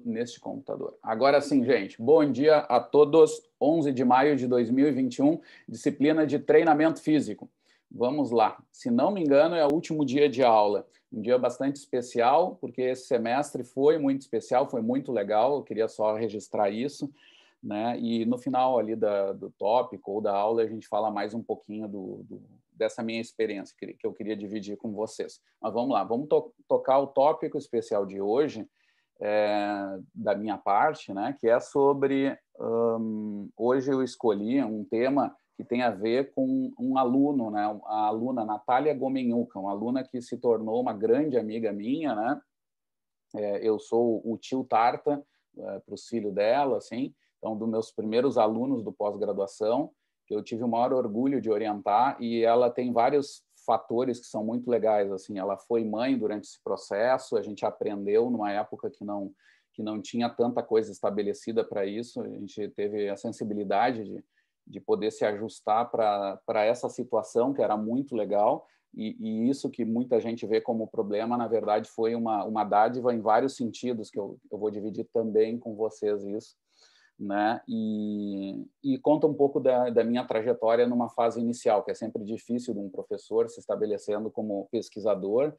neste computador. Agora sim, gente. Bom dia a todos. 11 de maio de 2021, disciplina de treinamento físico. Vamos lá. Se não me engano, é o último dia de aula. Um dia bastante especial, porque esse semestre foi muito especial, foi muito legal. Eu queria só registrar isso, né? E no final ali do tópico ou da aula, a gente fala mais um pouquinho dessa minha experiência que eu queria dividir com vocês. Mas vamos lá, vamos tocar o tópico especial de hoje, da minha parte, né, que é sobre... hoje eu escolhi um tema que tem a ver com um aluno, né, a aluna Natália Gomenhuca, uma aluna que se tornou uma grande amiga minha, né? Eu sou o tio Tarta para os filhos dela, assim, então, dos meus primeiros alunos do pós-graduação, que eu tive o maior orgulho de orientar, e ela tem vários fatores que são muito legais, assim, ela foi mãe durante esse processo, a gente aprendeu numa época que não tinha tanta coisa estabelecida para isso, a gente teve a sensibilidade de poder se ajustar para essa situação, que era muito legal, e isso que muita gente vê como problema, na verdade, foi uma dádiva em vários sentidos, que eu vou dividir também com vocês isso, né? E conta um pouco da minha trajetória numa fase inicial, que é sempre difícil de um professor se estabelecendo como pesquisador,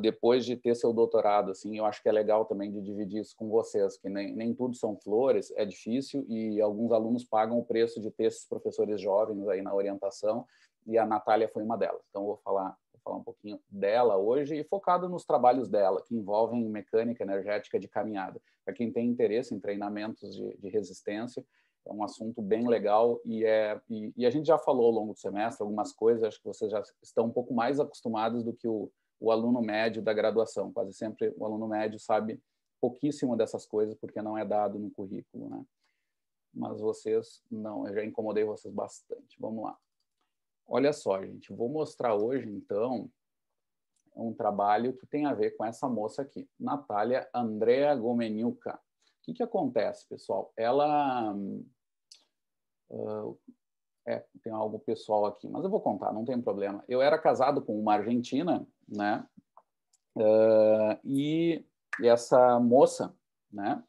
depois de ter seu doutorado. Assim, eu acho que é legal também de dividir isso com vocês, que nem tudo são flores, é difícil, e alguns alunos pagam o preço de ter esses professores jovens aí na orientação, e a Natália foi uma delas. Então, vou falar um pouquinho dela hoje e focado nos trabalhos dela, que envolvem mecânica energética de caminhada. Para quem tem interesse em treinamentos de resistência, é um assunto bem legal e a gente já falou ao longo do semestre algumas coisas, acho que vocês já estão um pouco mais acostumados do que o aluno médio da graduação. Quase sempre o aluno médio sabe pouquíssimo dessas coisas porque não é dado no currículo, né? Mas vocês não, eu já incomodei vocês bastante. Vamos lá. Olha só, gente, vou mostrar hoje, então, um trabalho que tem a ver com essa moça aqui, Natália Andrea Gomenhuca. O que acontece, pessoal? Ela... tem algo pessoal aqui, mas eu vou contar, não tem problema. Eu era casado com uma argentina, né? E essa moça, né?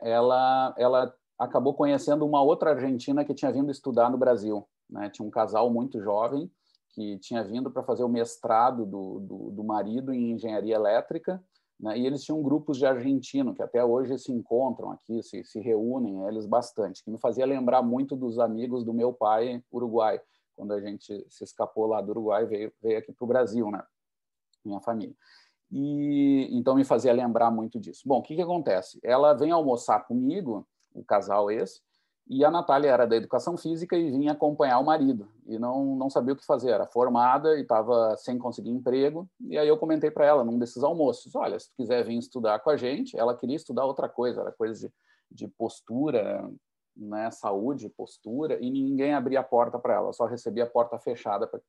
Ela acabou conhecendo uma outra argentina que tinha vindo estudar no Brasil, né? Tinha um casal muito jovem que tinha vindo para fazer o mestrado do marido em engenharia elétrica, né? E eles tinham grupos de argentino que até hoje se encontram aqui, se reúnem, eles bastante, que me fazia lembrar muito dos amigos do meu pai uruguai, quando a gente se escapou lá do Uruguai, veio aqui para o Brasil, né? Minha família. E então me fazia lembrar muito disso. Bom, o que acontece? Ela vem almoçar comigo, o casal esse, e a Natália era da educação física e vinha acompanhar o marido, e não sabia o que fazer, era formada e estava sem conseguir emprego, e aí eu comentei para ela, num desses almoços, olha, se tu quiser vir estudar com a gente, ela queria estudar outra coisa, era coisa de postura, né, saúde, postura, e ninguém abria a porta para ela, só recebia a porta fechada para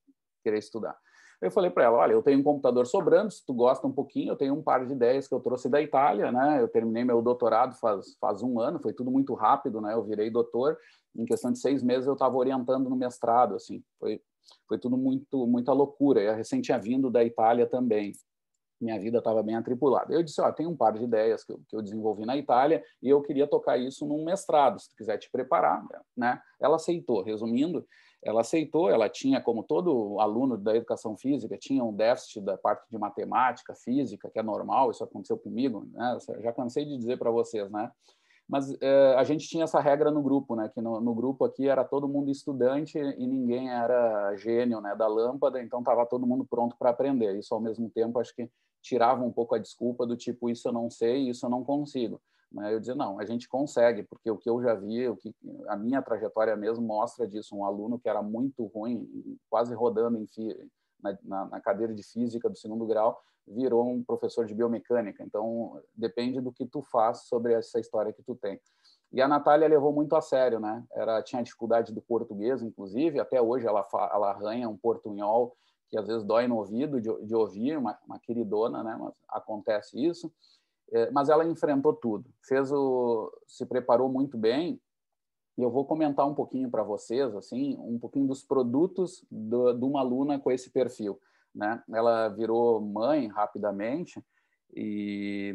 querer estudar. Eu falei para ela, olha, eu tenho um computador sobrando, se tu gosta um pouquinho, eu tenho um par de ideias que eu trouxe da Itália, né? Eu terminei meu doutorado faz um ano, foi tudo muito rápido, né? Eu virei doutor, em questão de 6 meses eu estava orientando no mestrado, assim, foi tudo muita loucura. Eu recém tinha vindo da Itália também, minha vida estava bem atribulada. Eu disse, ó, tem um par de ideias que eu desenvolvi na Itália e eu queria tocar isso num mestrado, se tu quiser te preparar, né? Ela aceitou, resumindo, ela aceitou, ela tinha, como todo aluno da educação física, tinha um déficit da parte de matemática, física, que é normal, isso aconteceu comigo, né? Já cansei de dizer para vocês, né? Mas a gente tinha essa regra no grupo, né? Que no grupo aqui era todo mundo estudante e ninguém era gênio, né? Da lâmpada, então estava todo mundo pronto para aprender. Isso, ao mesmo tempo, acho que tirava um pouco a desculpa do tipo, isso eu não sei, isso eu não consigo. Né? Eu dizia, não, a gente consegue, porque o que eu já vi, a minha trajetória mesmo mostra disso. Um aluno que era muito ruim, quase rodando na cadeira de física do 2º grau, virou um professor de biomecânica. Então, depende do que tu faz sobre essa história que tu tem. E a Natália levou muito a sério, né? Tinha dificuldade do português, inclusive, até hoje ela arranha um portunhol que às vezes dói no ouvido de ouvir, uma queridona, né? Mas acontece isso. Mas ela enfrentou tudo, se preparou muito bem, e eu vou comentar um pouquinho para vocês, assim, um pouquinho dos produtos de uma aluna com esse perfil, né? Ela virou mãe rapidamente e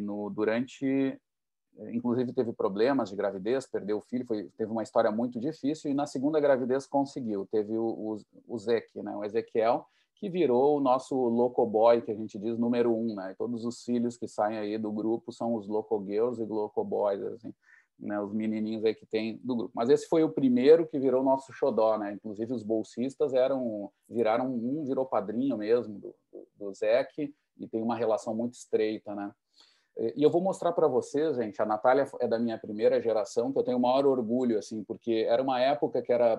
inclusive teve problemas de gravidez, perdeu o filho, teve uma história muito difícil, e na segunda gravidez conseguiu. Teve o Zeke, né? O Ezequiel, que virou o nosso locoboy, que a gente diz, número 1, né? Todos os filhos que saem aí do grupo são os locogirls e locoboys, assim, né? Os menininhos aí que tem do grupo. Mas esse foi o primeiro que virou nosso xodó, né? Inclusive os bolsistas virou padrinho mesmo do Zeke, e tem uma relação muito estreita, né? E eu vou mostrar para vocês, gente, a Natália é da minha primeira geração, que eu tenho o maior orgulho, assim, porque era uma época que era,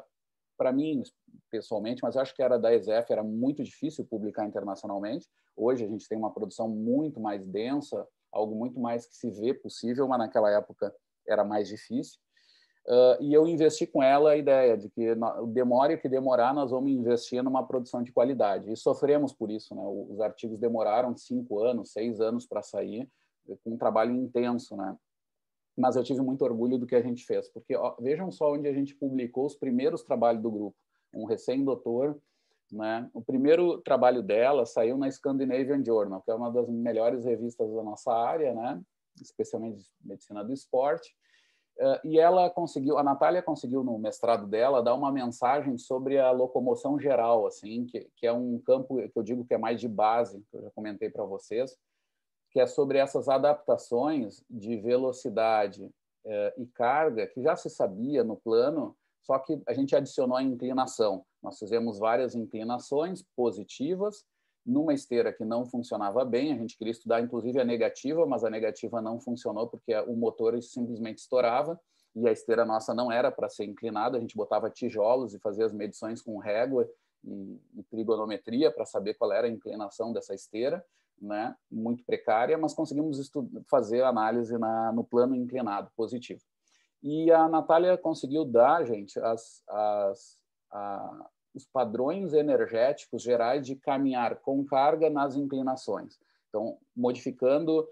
para mim, pessoalmente, mas eu acho que era da ESEF, era muito difícil publicar internacionalmente. Hoje a gente tem uma produção muito mais densa, algo muito mais que se vê possível, mas naquela época era mais difícil. E eu investi com ela a ideia de que demore o que demorar, nós vamos investir numa produção de qualidade. E sofremos por isso, né? Os artigos demoraram 5 anos, 6 anos para sair, com um trabalho intenso, né? Mas eu tive muito orgulho do que a gente fez, porque vejam só onde a gente publicou os primeiros trabalhos do grupo. Um recém-doutor, né? O primeiro trabalho dela saiu na Scandinavian Journal, que é uma das melhores revistas da nossa área, né? Especialmente de medicina do esporte. E a Natália conseguiu no mestrado dela dar uma mensagem sobre a locomoção geral, assim, que é um campo que eu digo que é mais de base, que eu já comentei para vocês, que é sobre essas adaptações de velocidade e carga, que já se sabia no plano, só que a gente adicionou a inclinação. Nós fizemos várias inclinações positivas, numa esteira que não funcionava bem, a gente queria estudar inclusive a negativa, mas a negativa não funcionou porque o motor simplesmente estourava, e a esteira nossa não era para ser inclinada, a gente botava tijolos e fazia as medições com régua e trigonometria para saber qual era a inclinação dessa esteira, né? Muito precária, mas conseguimos fazer análise no plano inclinado, positivo. E a Natália conseguiu dar, gente, os padrões energéticos gerais de caminhar com carga nas inclinações. Então, modificando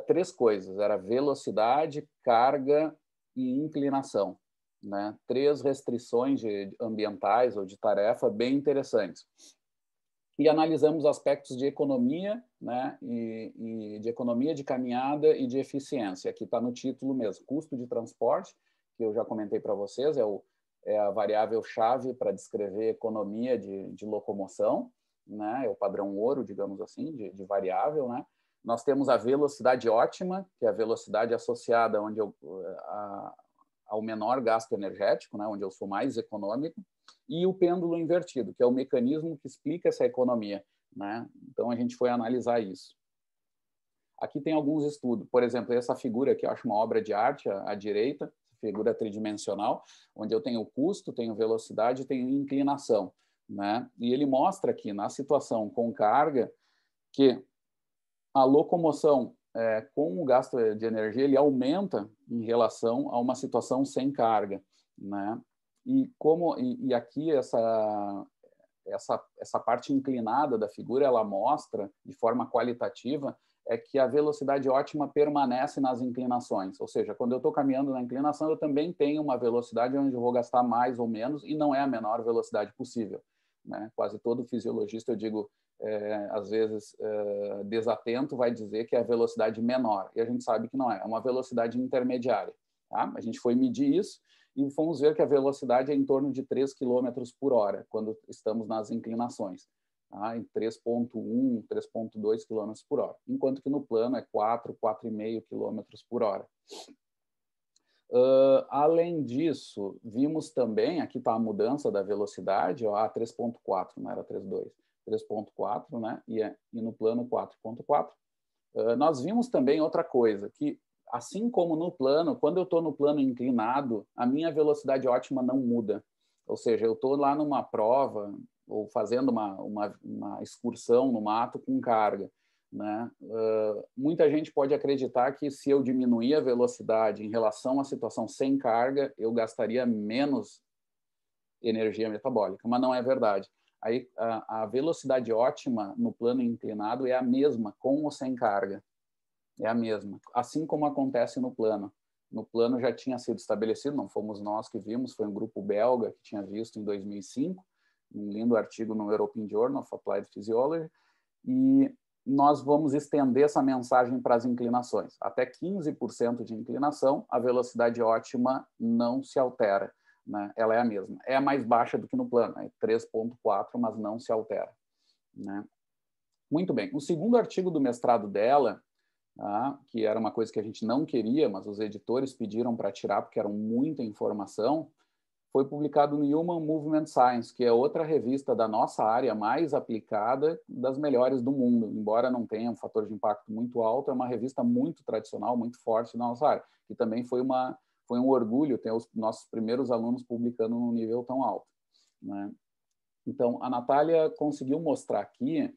3 coisas, era velocidade, carga e inclinação, né? 3 restrições ambientais ou de tarefa bem interessantes. E analisamos aspectos de economia, né, e de economia de caminhada e de eficiência. Aqui está no título mesmo, custo de transporte, que eu já comentei para vocês, é a variável-chave para descrever economia de locomoção, né, é o padrão ouro, digamos assim, de variável, né. Nós temos a velocidade ótima, que é a velocidade associada ao menor gasto energético, né, onde eu sou mais econômico, e o pêndulo invertido, que é o mecanismo que explica essa economia, né? Então, a gente foi analisar isso. Aqui tem alguns estudos. Por exemplo, essa figura aqui eu acho uma obra de arte, à direita, figura tridimensional, onde eu tenho custo, tenho velocidade e tenho inclinação, né? E ele mostra aqui, na situação com carga, que a locomoção com o gasto de energia ele aumenta em relação a uma situação sem carga, né? E aqui essa parte inclinada da figura ela mostra de forma qualitativa que a velocidade ótima permanece nas inclinações, ou seja, quando eu estou caminhando na inclinação eu também tenho uma velocidade onde eu vou gastar mais ou menos e não é a menor velocidade possível, né? Quase todo fisiologista, eu digo, às vezes desatento, vai dizer que é a velocidade menor, e a gente sabe que não é uma velocidade intermediária, tá? A gente foi medir isso e fomos ver que a velocidade é em torno de 3 km por hora, quando estamos nas inclinações, tá? Em 3,1, 3,2 km por hora, enquanto que no plano é 4, 4,5 km por hora. Além disso, vimos também, aqui está a mudança da velocidade, 3,4, não era 3,2, 3,4, né? E no plano 4,4. Nós vimos também outra coisa, que assim como no plano, quando eu estou no plano inclinado, a minha velocidade ótima não muda. Ou seja, eu estou lá numa prova ou fazendo uma excursão no mato com carga, né? Muita gente pode acreditar que se eu diminuir a velocidade em relação à situação sem carga, eu gastaria menos energia metabólica, mas não é verdade. Aí, a velocidade ótima no plano inclinado é a mesma, com ou sem carga. É a mesma, assim como acontece no plano. No plano já tinha sido estabelecido, não fomos nós que vimos, foi um grupo belga que tinha visto em 2005, um lindo artigo no European Journal of Applied Physiology, e nós vamos estender essa mensagem para as inclinações. Até 15% de inclinação, a velocidade ótima não se altera, né? Ela é a mesma. É a mais baixa do que no plano, é 3,4, mas não se altera, né? Muito bem. O segundo artigo do mestrado dela, que era uma coisa que a gente não queria, mas os editores pediram para tirar porque era muita informação, foi publicado no Human Movement Science, que é outra revista da nossa área mais aplicada, das melhores do mundo. Embora não tenha um fator de impacto muito alto, é uma revista muito tradicional, muito forte na nossa área. E também foi um orgulho ter os nossos primeiros alunos publicando num nível tão alto, né? Então, a Natália conseguiu mostrar aqui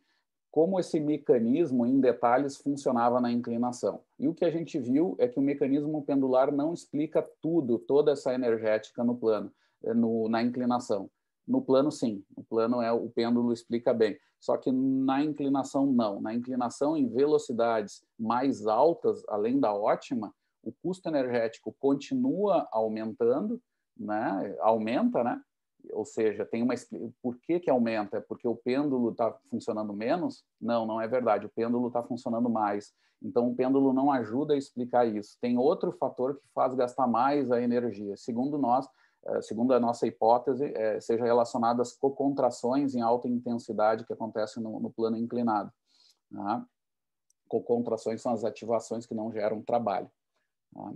como esse mecanismo em detalhes funcionava na inclinação. E o que a gente viu é que o mecanismo pendular não explica tudo, toda essa energética no plano, na inclinação. No plano, sim. No plano, o pêndulo explica bem. Só que na inclinação, não. Na inclinação, em velocidades mais altas, além da ótima, o custo energético continua aumentando, né? Aumenta, né? Ou seja, tem por que aumenta? É porque o pêndulo está funcionando menos? Não, não é verdade. O pêndulo está funcionando mais. Então, o pêndulo não ajuda a explicar isso. Tem outro fator que faz gastar mais a energia. Segundo a nossa hipótese, seja relacionado às cocontrações em alta intensidade que acontecem no plano inclinado. Tá? Cocontrações são as ativações que não geram trabalho. Tá?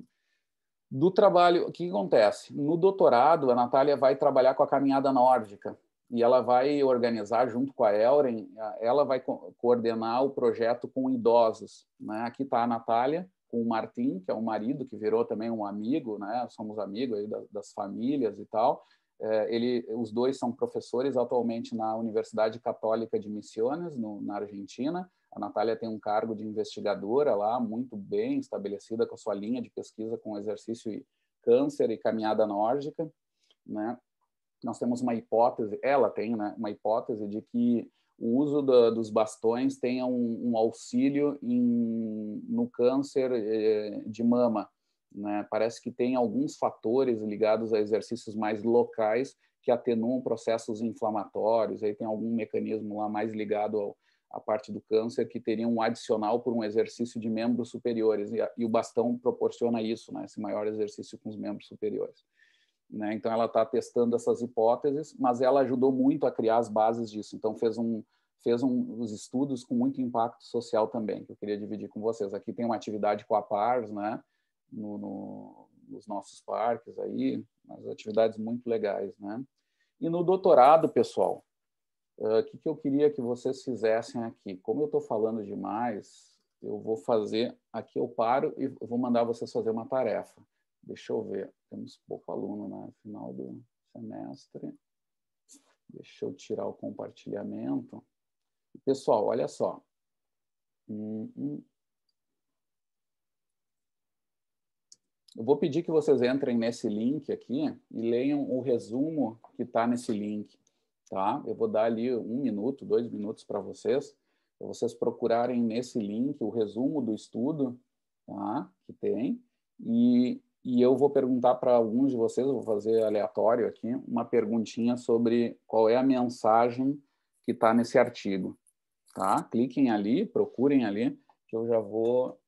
Do trabalho, o que acontece? No doutorado, a Natália vai trabalhar com a caminhada nórdica e ela vai organizar, junto com a Elren, ela vai coordenar o projeto com idosos, né? Aqui está a Natália com o Martim, que é um marido que virou também um amigo, né? Somos amigos aí das famílias e tal. Os dois são professores atualmente na Universidade Católica de Misiones, na Argentina. A Natália tem um cargo de investigadora lá, muito bem estabelecida com a sua linha de pesquisa com exercício e câncer e caminhada nórdica, né? Nós temos uma hipótese, ela tem, né, uma hipótese de que o uso dos bastões tenha um auxílio no câncer de mama, né? Parece que tem alguns fatores ligados a exercícios mais locais que atenuam processos inflamatórios, aí tem algum mecanismo lá mais ligado a parte do câncer que teria um adicional por um exercício de membros superiores, e o bastão proporciona isso, né, esse maior exercício com os membros superiores, né? Então ela está testando essas hipóteses, mas ela ajudou muito a criar as bases disso, então fez os estudos com muito impacto social também, que eu queria dividir com vocês. Aqui tem uma atividade com a PARS, né, nos nossos parques aí, umas atividades muito legais, né? E no doutorado, pessoal, o que eu queria que vocês fizessem aqui? Como eu estou falando demais, eu vou fazer... Aqui eu paro e vou mandar vocês fazer uma tarefa. Deixa eu ver. Temos pouco aluno no final do semestre. Deixa eu tirar o compartilhamento. Pessoal, olha só. Eu vou pedir que vocês entrem nesse link aqui e leiam o resumo que está nesse link. Tá? Eu vou dar ali 1 minuto, 2 minutos para vocês procurarem nesse link o resumo do estudo, tá? Que tem, e eu vou perguntar para alguns de vocês, vou fazer aleatório aqui, uma perguntinha sobre qual é a mensagem que está nesse artigo. Tá? Cliquem ali, procurem ali, que eu já vou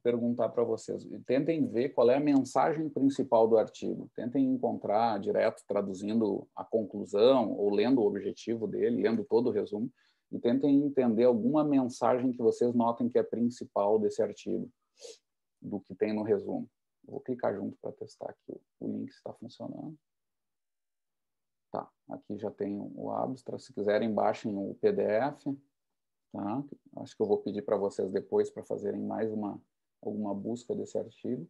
perguntar para vocês. E tentem ver qual é a mensagem principal do artigo. Tentem encontrar direto, traduzindo a conclusão ou lendo o objetivo dele, lendo todo o resumo, e tentem entender alguma mensagem que vocês notem que é principal desse artigo, do que tem no resumo. Eu vou clicar junto para testar aqui o link se está funcionando. Tá, aqui já tem o abstract. Se quiserem, baixem o PDF. Tá? Acho que eu vou pedir para vocês depois para fazerem mais alguma busca desse artigo.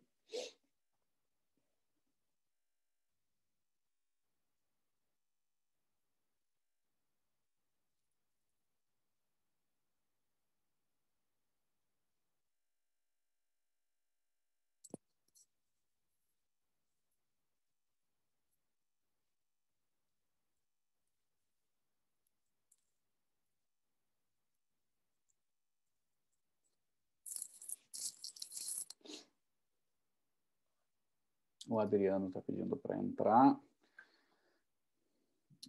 O Adriano está pedindo para entrar.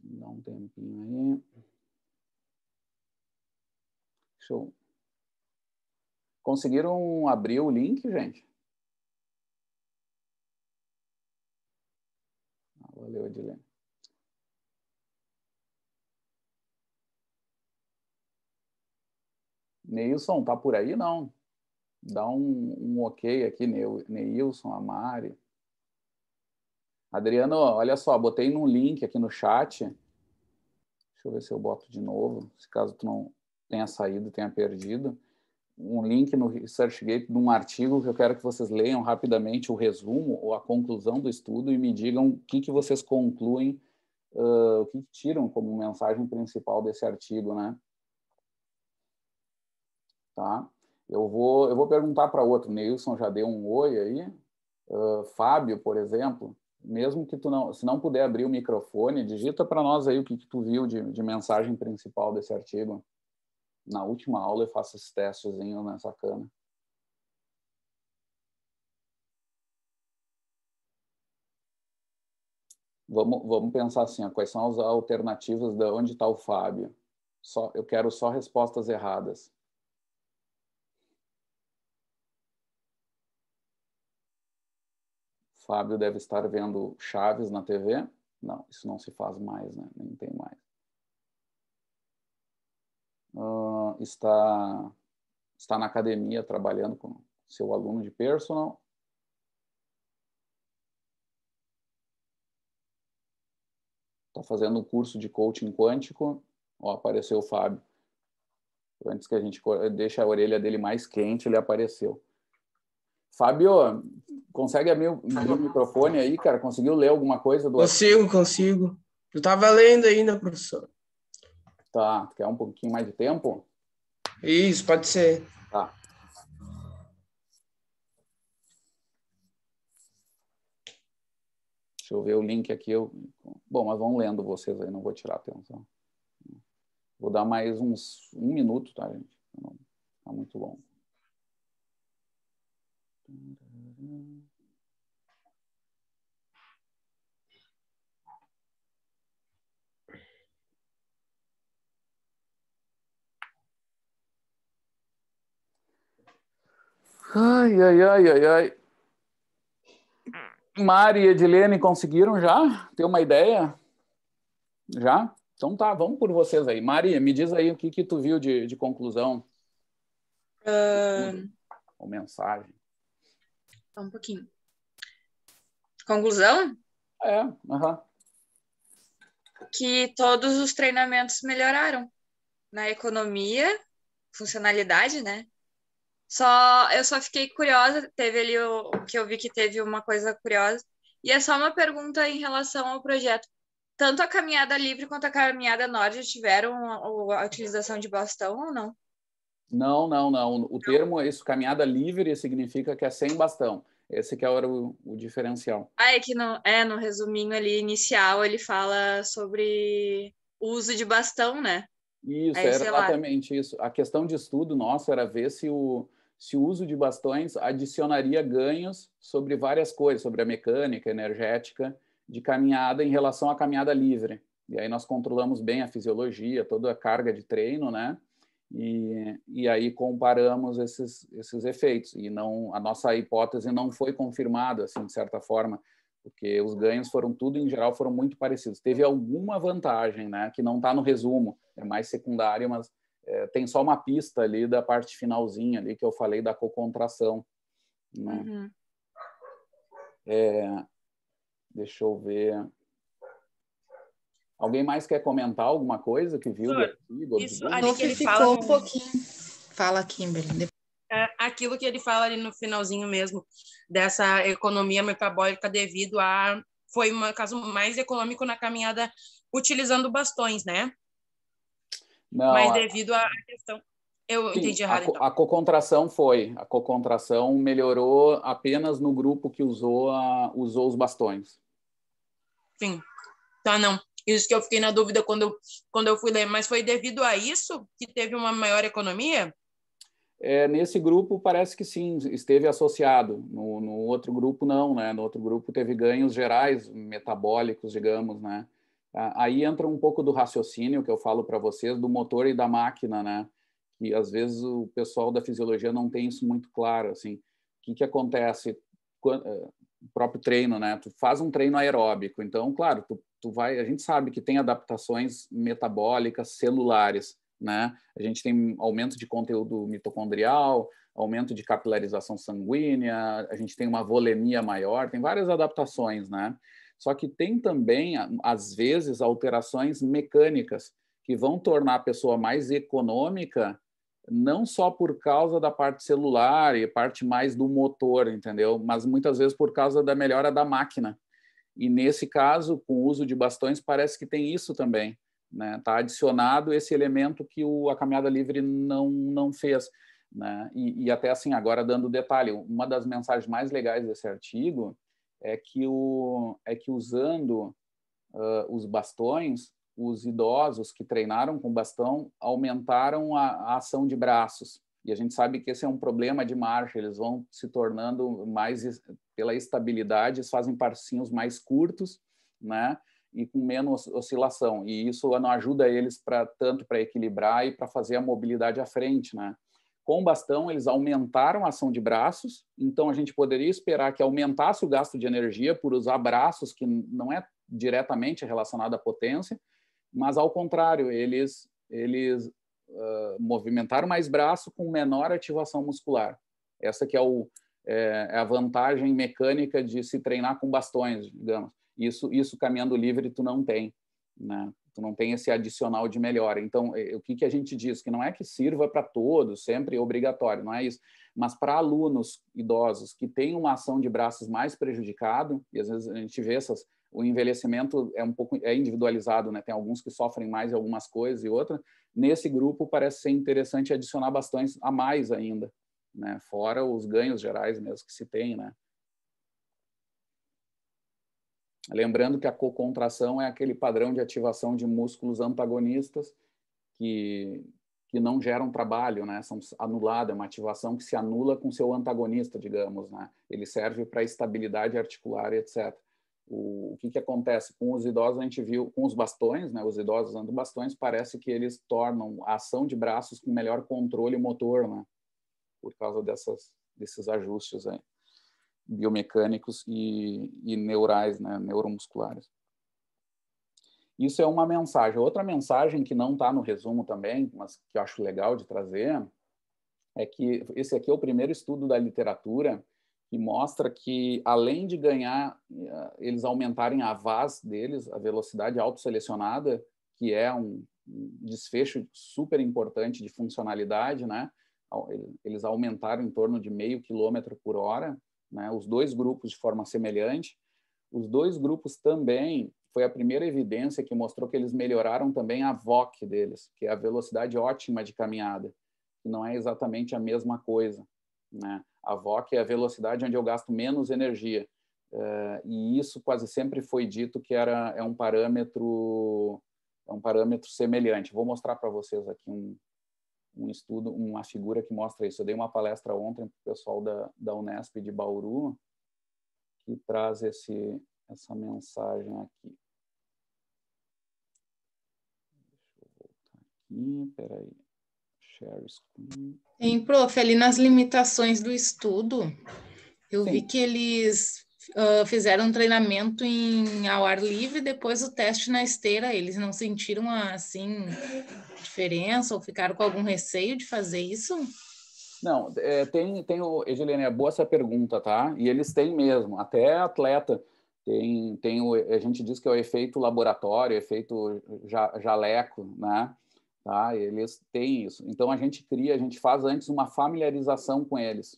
Dá um tempinho aí. Show. Conseguiram abrir o link, gente? Valeu, Edilene. Neilson, tá por aí? Não. Dá um ok aqui, Neilson, a Mari. Adriano, olha só, botei num link aqui no chat. Deixa eu ver se eu boto de novo, se caso tu não tenha saído, tenha perdido. Um link no ResearchGate de um artigo que eu quero que vocês leiam rapidamente o resumo ou a conclusão do estudo e me digam o que vocês concluem, o que tiram como mensagem principal desse artigo, né? Tá? Eu vou perguntar para outro. Neilson já deu um oi aí. Fábio, por exemplo, mesmo que se não puder abrir o microfone, digita para nós aí o que tu viu de mensagem principal desse artigo. Na última aula eu faço esse testezinho nessa cana. Vamos pensar assim, quais são as alternativas de onde está o Fábio? Eu quero só respostas erradas. Fábio deve estar vendo Chaves na TV. Não, isso não se faz mais, né? Nem tem mais. Está na academia trabalhando com seu aluno de personal. Está fazendo um curso de coaching quântico. Ó, apareceu o Fábio. Antes que a gente deixe a orelha dele mais quente, ele apareceu. Fábio, consegue abrir o microfone aí, cara? Conseguiu ler alguma coisa do artigo? Consigo. Eu estava lendo ainda, professor. Tá, quer um pouquinho mais de tempo? Isso, pode ser. Tá. Deixa eu ver o link aqui. Bom, mas vão lendo vocês aí, não vou tirar a atenção. Vou dar mais um minuto, tá, gente? Não tá muito longo. Ai, ai, ai, ai, ai. Mari e Edilene conseguiram já ter uma ideia? Já? Então tá, vamos por vocês aí. Mari, me diz aí o que tu viu de conclusão. Ou mensagem. Um pouquinho. Conclusão? Que todos os treinamentos melhoraram na economia, funcionalidade, né? Eu só fiquei curiosa, teve ali o que eu vi que teve uma coisa curiosa, e é só uma pergunta em relação ao projeto. Tanto a caminhada livre quanto a caminhada nórdica tiveram a utilização de bastão ou não? Não. O termo, isso, caminhada livre, significa que é sem bastão. Esse que era o diferencial. É que no resuminho ali inicial ele fala sobre o uso de bastão, né? Isso, era exatamente isso. A questão de estudo nosso era ver se o uso de bastões adicionaria ganhos sobre várias coisas, sobre a mecânica, energética de caminhada em relação à caminhada livre. E aí nós controlamos bem a fisiologia, toda a carga de treino, né? E aí comparamos esses efeitos. E a nossa hipótese não foi confirmada, assim, de certa forma, porque os ganhos tudo em geral foram muito parecidos. Teve alguma vantagem, né, que não está no resumo, é mais secundária, mas tem só uma pista ali da parte finalzinha ali que eu falei da cocontração, né? Uhum. Deixa eu ver. Alguém mais quer comentar alguma coisa que viu do artigo? Isso ali que ele fala um pouquinho. Fala, Kimberly. Aquilo que ele fala ali no finalzinho mesmo, dessa economia metabólica devido a... Foi um caso mais econômico na caminhada utilizando bastões, né? Não, mas devido à questão... Eu entendi errado, então. A cocontração A cocontração melhorou apenas no grupo que usou os bastões. Sim. Tá, não. Isso que eu fiquei na dúvida quando eu fui ler. Mas foi devido a isso que teve uma maior economia? Nesse grupo parece que sim, esteve associado. No outro grupo não, né? No outro grupo teve ganhos gerais, metabólicos, digamos, né? Aí entra um pouco do raciocínio que eu falo para vocês, do motor e da máquina, né? que às vezes o pessoal da fisiologia não tem isso muito claro, assim. O que acontece quando, o próprio treino, né? Tu faz um treino aeróbico, então, claro, tu vai, a gente sabe que tem adaptações metabólicas celulares, né? A gente tem aumento de conteúdo mitocondrial, aumento de capilarização sanguínea, a gente tem uma volemia maior, tem várias adaptações, né? Só que tem também, às vezes, alterações mecânicas que vão tornar a pessoa mais econômica, não só por causa da parte celular e parte mais do motor, entendeu? Mas muitas vezes por causa da melhora da máquina. E nesse caso, com o uso de bastões, parece que tem isso também, né? Tá adicionado esse elemento que a caminhada livre não fez, né? E até assim, agora dando detalhe, uma das mensagens mais legais desse artigo é que usando os bastões, os idosos que treinaram com bastão aumentaram a ação de braços. E a gente sabe que esse é um problema de marcha, eles vão se tornando mais, pela estabilidade, eles fazem passinhos mais curtos, né? E com menos oscilação. E isso não ajuda eles tanto para equilibrar e para fazer a mobilidade à frente, né? Com o bastão, eles aumentaram a ação de braços, então a gente poderia esperar que aumentasse o gasto de energia por usar braços, que não é diretamente relacionado à potência, mas, ao contrário, eles movimentaram mais braço com menor ativação muscular. Essa que é a vantagem mecânica de se treinar com bastões, digamos. Isso caminhando livre tu não tem, né? Tu não tem esse adicional de melhora. Então, o que a gente diz? Que não é que sirva para todos, sempre obrigatório, não é isso. Mas para alunos idosos que têm uma ação de braços mais prejudicado, e às vezes a gente vê o envelhecimento é individualizado, né? Tem alguns que sofrem mais em algumas coisas e outras. Nesse grupo parece ser interessante adicionar bastões a mais ainda, né? Fora os ganhos gerais mesmo que se tem, né? Lembrando que a cocontração é aquele padrão de ativação de músculos antagonistas que não geram trabalho, né? São anulados, é uma ativação que se anula com seu antagonista, digamos, né? Ele serve para estabilidade articular, etc. O que acontece com os idosos? A gente viu com os bastões, né? Os idosos usando bastões, parece que eles tornam a ação de braços com melhor controle motor, né? Por causa desses ajustes aí, biomecânicos e neurais, né? Neuromusculares. Isso é uma mensagem. Outra mensagem que não está no resumo também, mas que eu acho legal de trazer, é que esse aqui é o primeiro estudo da literatura que mostra que, além de ganhar, eles aumentarem a VAS deles, a velocidade autoselecionada, que é um desfecho super importante de funcionalidade, né? Eles aumentaram em torno de 0,5 km por hora, né? Os dois grupos de forma semelhante. Os dois grupos também, foi a primeira evidência que mostrou que eles melhoraram também a VOC deles, que é a velocidade ótima de caminhada, que não é exatamente a mesma coisa, né? A VOC é a velocidade onde eu gasto menos energia. E isso quase sempre foi dito que é um parâmetro semelhante. Vou mostrar para vocês aqui um estudo, uma figura que mostra isso. Eu dei uma palestra ontem para o pessoal da Unesp de Bauru, que traz essa mensagem aqui. Deixa eu voltar aqui, peraí. Share screen. Tem, prof, ali nas limitações do estudo, eu Sim. vi que eles fizeram um treinamento ao ar livre, depois o teste na esteira. Eles não sentiram, assim, diferença ou ficaram com algum receio de fazer isso? Não, Edilene, é boa essa pergunta, tá? E eles têm mesmo, até atleta a gente diz que é o efeito laboratório, efeito jaleco, né? Tá? Eles têm isso. Então a gente faz antes uma familiarização com eles,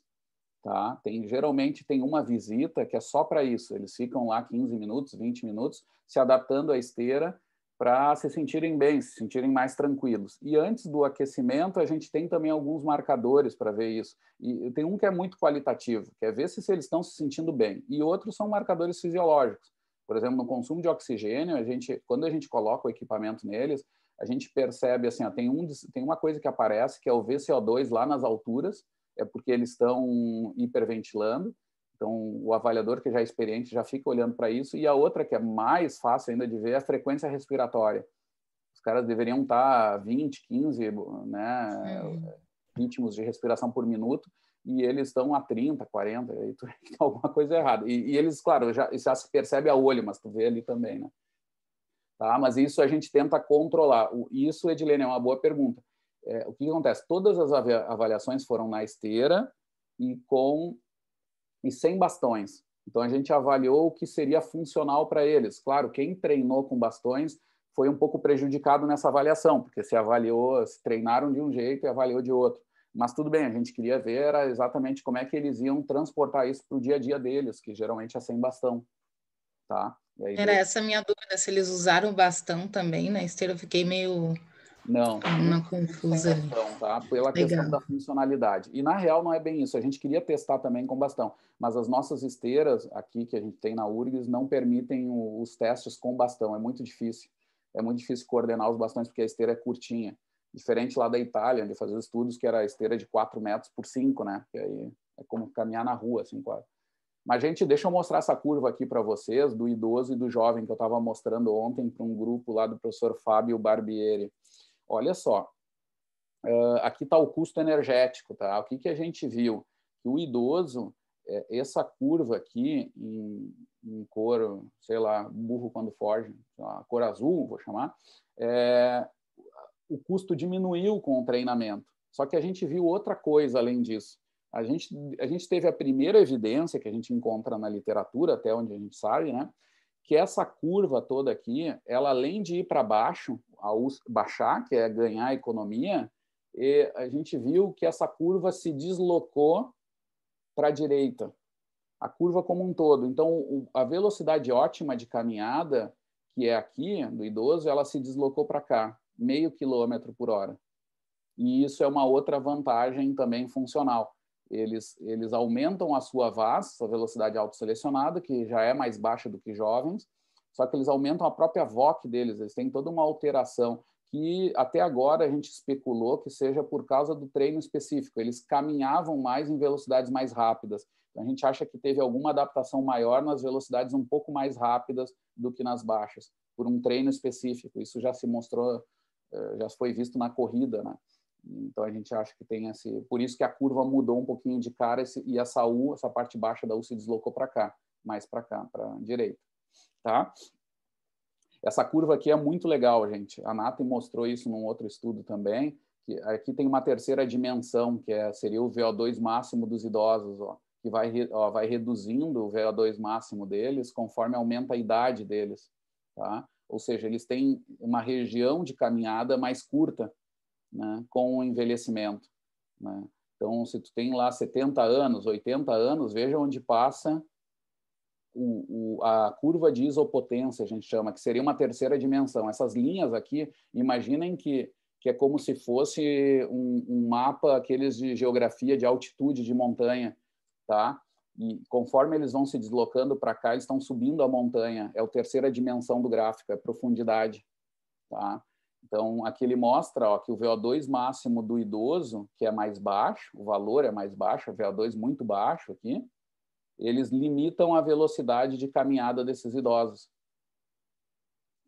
tá? Geralmente tem uma visita que é só para isso. Eles ficam lá 15 minutos, 20 minutos, se adaptando à esteira para se sentirem bem, se sentirem mais tranquilos. E antes do aquecimento, a gente tem também alguns marcadores para ver isso. E tem um que é muito qualitativo, que é ver se eles estão se sentindo bem. E outros são marcadores fisiológicos. Por exemplo, no consumo de oxigênio, quando a gente coloca o equipamento neles, a gente percebe assim, tem uma coisa que aparece, que é o VCO2 lá nas alturas, é porque eles estão hiperventilando. Então, o avaliador que já é experiente já fica olhando para isso. E a outra, que é mais fácil ainda de ver, é a frequência respiratória. caras deveriam estar 20, 15, né, ritmos de respiração por minuto, e eles estão a 30, 40, aí tem alguma coisa errada. E eles, claro, já se percebe a olho, mas tu vê ali também, né? Tá? Mas isso a gente tenta controlar. Isso, Edilene, é uma boa pergunta. O que acontece? Todas as avaliações foram na esteira e sem bastões. Então, a gente avaliou o que seria funcional para eles. Claro, quem treinou com bastões foi um pouco prejudicado nessa avaliação, porque se treinaram de um jeito e avaliou de outro. Mas tudo bem, a gente queria ver era exatamente como é que eles iam transportar isso para o dia a dia deles, que geralmente é sem bastão. Tá? E aí, era essa a minha dúvida, se eles usaram o bastão também na esteira, eu fiquei meio confusa ali. Bastão, tá? Pela Legal. questão da funcionalidade. E, na real, não é bem isso. A gente queria testar também com bastão, mas as nossas esteiras aqui, que a gente tem na URGS, não permitem os testes com bastão. É muito difícil. É muito difícil coordenar os bastões, porque a esteira é curtinha. Diferente lá da Itália, onde fazia estudos, que era a esteira de 4 metros por 5, né? Que aí é como caminhar na rua, assim, quase. Mas, gente, deixa eu mostrar essa curva aqui para vocês, do idoso e do jovem, que eu estava mostrando ontem para um grupo lá do professor Fábio Barbieri. Olha só, aqui está o custo energético, tá? O que a gente viu? Que o idoso, essa curva aqui, em cor, sei lá, burro quando foge, a cor azul, vou chamar, o custo diminuiu com o treinamento. Só que a gente viu outra coisa além disso. A gente teve a primeira evidência que a gente encontra na literatura, até onde a gente sabe, né? Que essa curva toda aqui, ela além de ir para baixo, baixar, que é ganhar economia, a gente viu que essa curva se deslocou para a direita, a curva como um todo. Então, a velocidade ótima de caminhada, que é aqui, do idoso, ela se deslocou para cá, 0,5 km por hora. E isso é uma outra vantagem também funcional. Eles aumentam a sua VAS, a velocidade autoselecionada, que já é mais baixa do que jovens, só que eles aumentam a própria VOC deles, eles têm toda uma alteração que até agora a gente especulou que seja por causa do treino específico. Eles caminhavam mais em velocidades mais rápidas. Então, a gente acha que teve alguma adaptação maior nas velocidades um pouco mais rápidas do que nas baixas, por um treino específico. Isso já se mostrou, já foi visto na corrida, né? Então, a gente acha que tem esse... Por isso que a curva mudou um pouquinho de cara e essa parte baixa da U se deslocou para cá, mais para cá, para a direita. Tá? Essa curva aqui é muito legal, gente. A Nathan mostrou isso num outro estudo também, que aqui tem uma terceira dimensão, que seria o VO2 máximo dos idosos, ó, que vai reduzindo o VO2 máximo deles conforme aumenta a idade deles. Tá? Ou seja, eles têm uma região de caminhada mais curta, né, com o envelhecimento. Né? Então, se tu tem lá 70 anos, 80 anos, veja onde passa a curva de isopotência, a gente chama, que seria uma terceira dimensão. Essas linhas aqui, imaginem que é como se fosse um mapa, aqueles de geografia de altitude de montanha, tá? E conforme eles vão se deslocando para cá, eles estão subindo a montanha. É a terceira dimensão do gráfico, é profundidade, tá? Então, aqui ele mostra, ó, que o VO2 máximo do idoso, que é mais baixo, o valor é mais baixo, o VO2 muito baixo aqui, eles limitam a velocidade de caminhada desses idosos.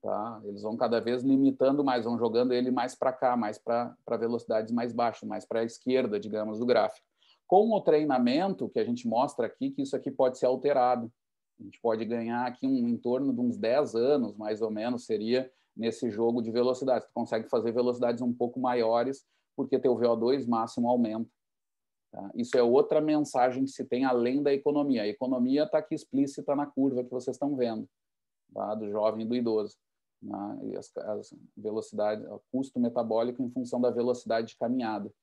Tá? Eles vão cada vez limitando mais, vão jogando ele mais para cá, mais para velocidades mais baixas, mais para a esquerda, digamos, do gráfico. Com o treinamento, que a gente mostra aqui, que isso aqui pode ser alterado. A gente pode ganhar aqui em torno de uns 10 anos, mais ou menos, seria nesse jogo de velocidades. Tu consegue fazer velocidades um pouco maiores, porque teu VO2 máximo aumenta. Tá? Isso é outra mensagem que se tem além da economia. A economia está aqui explícita na curva que vocês estão vendo, tá? Do jovem e do idoso. Né? E as velocidades, o custo metabólico em função da velocidade de caminhada.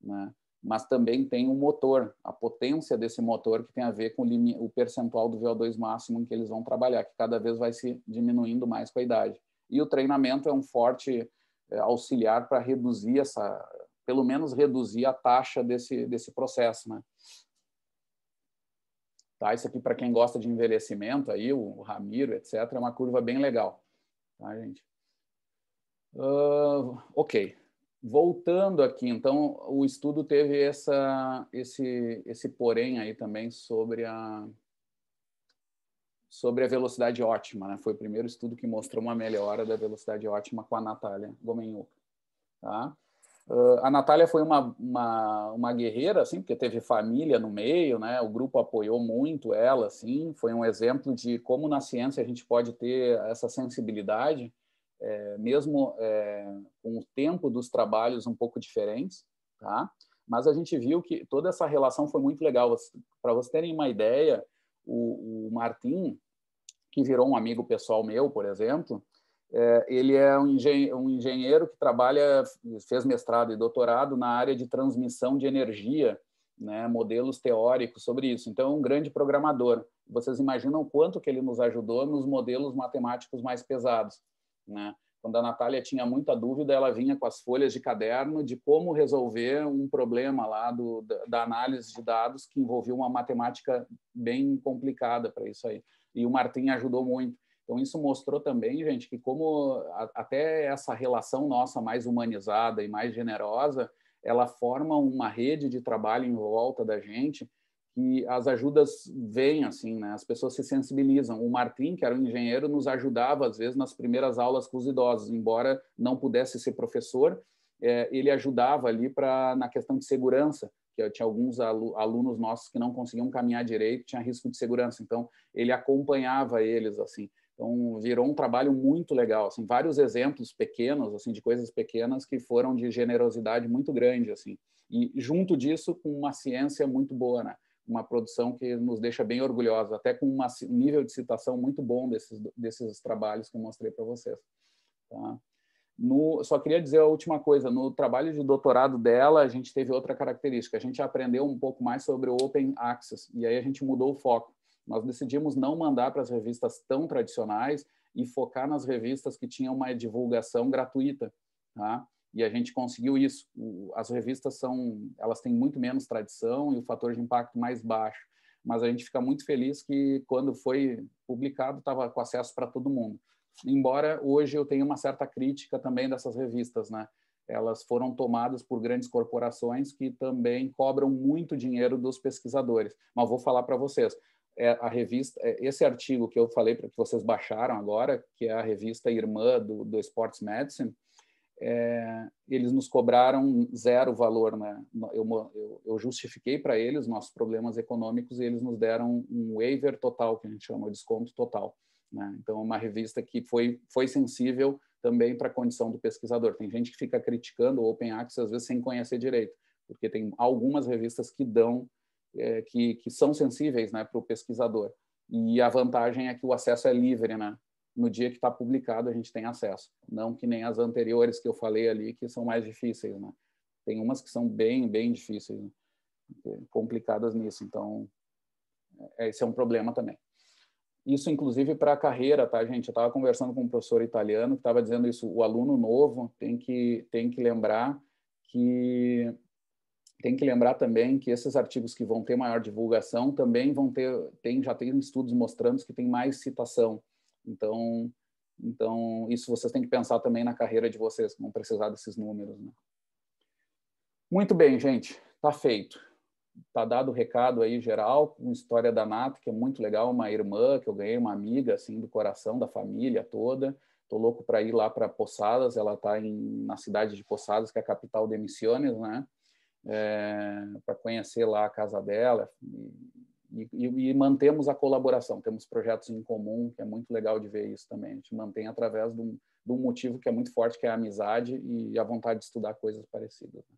Né? Mas também tem um motor, a potência desse motor, que tem a ver com o percentual do VO2 máximo em que eles vão trabalhar, que cada vez vai se diminuindo mais com a idade. E o treinamento é um forte auxiliar para reduzir pelo menos reduzir a taxa desse processo, né? Tá, isso aqui para quem gosta de envelhecimento, aí, o Ramiro, etc., é uma curva bem legal. Tá, gente? Ok. Voltando aqui, então, o estudo teve esse porém aí também sobre sobre a velocidade ótima, né? Foi o primeiro estudo que mostrou uma melhora da velocidade ótima com a Natália Gomenhoca, tá? A Natália foi uma guerreira, assim, porque teve família no meio, né? O grupo apoiou muito ela, assim, foi um exemplo de como na ciência a gente pode ter essa sensibilidade, mesmo com o tempo dos trabalhos um pouco diferentes, tá? Mas a gente viu que toda essa relação foi muito legal. Para vocês terem uma ideia, o Martim, que virou um amigo pessoal meu, por exemplo, ele é um engenheiro que fez mestrado e doutorado na área de transmissão de energia, né, modelos teóricos sobre isso. Então, é um grande programador. Vocês imaginam o quanto que ele nos ajudou nos modelos matemáticos mais pesados, né? Quando a Natália tinha muita dúvida, ela vinha com as folhas de caderno de como resolver um problema lá da análise de dados que envolvia uma matemática bem complicada para isso aí. E o Martim ajudou muito. Então, isso mostrou também, gente, que como até essa relação nossa mais humanizada e mais generosa, ela forma uma rede de trabalho em volta da gente, que as ajudas vêm, assim, né? As pessoas se sensibilizam. O Martim, que era um engenheiro, nos ajudava, às vezes, nas primeiras aulas com os idosos. Embora não pudesse ser professor, ele ajudava ali na questão de segurança, que tinha alguns alunos nossos que não conseguiam caminhar direito, tinha risco de segurança. Então, ele acompanhava eles, assim. Então, virou um trabalho muito legal, assim, vários exemplos pequenos, assim, de coisas pequenas que foram de generosidade muito grande, assim. E, junto disso, com uma ciência muito boa, né? Uma produção que nos deixa bem orgulhosos, até com um nível de citação muito bom desses trabalhos que eu mostrei para vocês. Tá? Só queria dizer a última coisa, no trabalho de doutorado dela, a gente teve outra característica, a gente aprendeu um pouco mais sobre o Open Access, e aí a gente mudou o foco. Nós decidimos não mandar para as revistas tão tradicionais e focar nas revistas que tinham uma divulgação gratuita, tá? E a gente conseguiu isso. As revistas elas têm muito menos tradição e o fator de impacto mais baixo, mas a gente fica muito feliz que quando foi publicado estava com acesso para todo mundo. Embora hoje eu tenha uma certa crítica também dessas revistas, né? Elas foram tomadas por grandes corporações que também cobram muito dinheiro dos pesquisadores. Mas vou falar para vocês, a revista, esse artigo que eu falei para que vocês baixaram agora, que é a revista irmã do Sports Medicine, eles nos cobraram zero valor, né? Eu justifiquei para eles nossos problemas econômicos e eles nos deram um waiver total, que a gente chama de desconto total, né? Então, é uma revista que foi sensível também para a condição do pesquisador. Tem gente que fica criticando o Open Access, às vezes, sem conhecer direito, porque tem algumas revistas que dão, que são sensíveis, né, para o pesquisador. E a vantagem é que o acesso é livre, né? No dia que está publicado, a gente tem acesso. Não que nem as anteriores que eu falei ali, que são mais difíceis, né? Tem umas que são bem, bem difíceis, né? Complicadas nisso. Então, esse é um problema também. Isso, inclusive, para a carreira, tá, gente? Eu estava conversando com um professor italiano que estava dizendo isso. O aluno novo tem que lembrar também que esses artigos que vão ter maior divulgação também vão já tem estudos mostrando que tem mais citação. Então, isso vocês têm que pensar também na carreira de vocês, que vão precisar desses números, né? Muito bem, gente. Está feito. Está dado o recado aí geral, uma história da Nath, que é muito legal, uma irmã que eu ganhei, uma amiga assim do coração, da família toda. Estou louco para ir lá para Posadas, ela está na cidade de Posadas, que é a capital de Misiones, né? Para conhecer lá a casa dela e mantemos a colaboração, temos projetos em comum, que é muito legal de ver isso também. A gente mantém através de um motivo que é muito forte, que é a amizade e a vontade de estudar coisas parecidas, né?